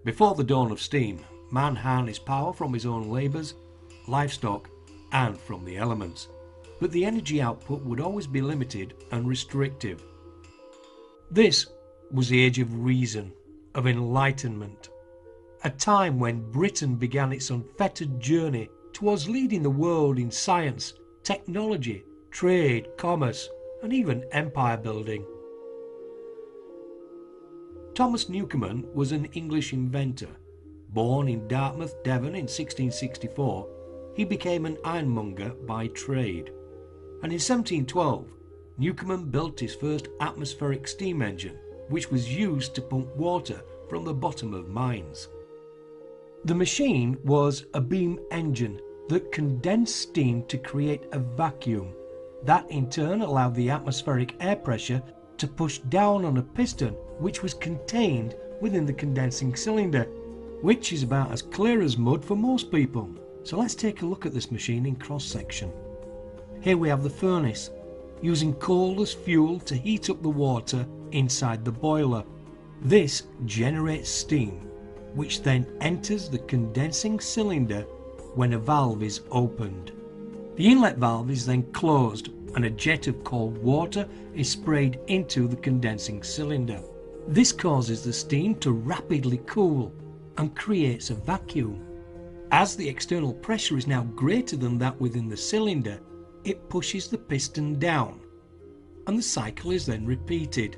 Before the dawn of steam, man harnessed power from his own labours, livestock and from the elements, but the energy output would always be limited and restrictive. This was the age of reason, of enlightenment, a time when Britain began its unfettered journey towards leading the world in science, technology, trade, commerce and even empire building. Thomas Newcomen was an English inventor. Born in Dartmouth, Devon in 1664, he became an ironmonger by trade, and in 1712 Newcomen built his first atmospheric steam engine, which was used to pump water from the bottom of mines. The machine was a beam engine that condensed steam to create a vacuum. That in turn allowed the atmospheric air pressure to push down on a piston which was contained within the condensing cylinder, which is about as clear as mud for most people. So let's take a look at this machine in cross section. Here we have the furnace, using coal as fuel to heat up the water inside the boiler. This generates steam, which then enters the condensing cylinder when a valve is opened. The inlet valve is then closed and a jet of cold water is sprayed into the condensing cylinder. This causes the steam to rapidly cool and creates a vacuum. As the external pressure is now greater than that within the cylinder, it pushes the piston down and the cycle is then repeated.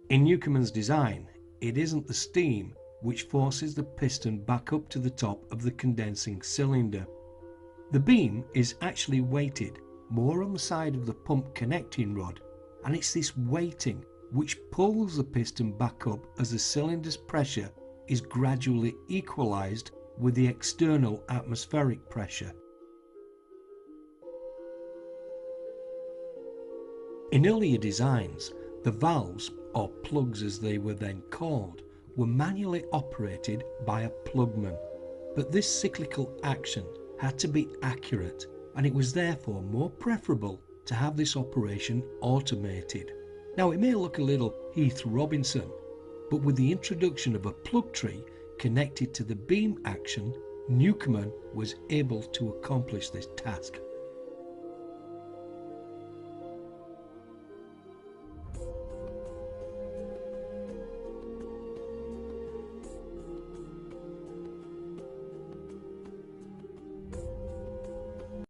In Newcomen's design, it isn't the steam which forces the piston back up to the top of the condensing cylinder. The beam is actually weighted more on the side of the pump connecting rod, and it's this weighting which pulls the piston back up as the cylinder's pressure is gradually equalized with the external atmospheric pressure. In earlier designs, the valves, or plugs as they were then called, were manually operated by a plugman, but this cyclical action had to be accurate, and it was therefore more preferable to have this operation automated. Now it may look a little Heath Robinson, but with the introduction of a plug tree connected to the beam action, Newcomen was able to accomplish this task.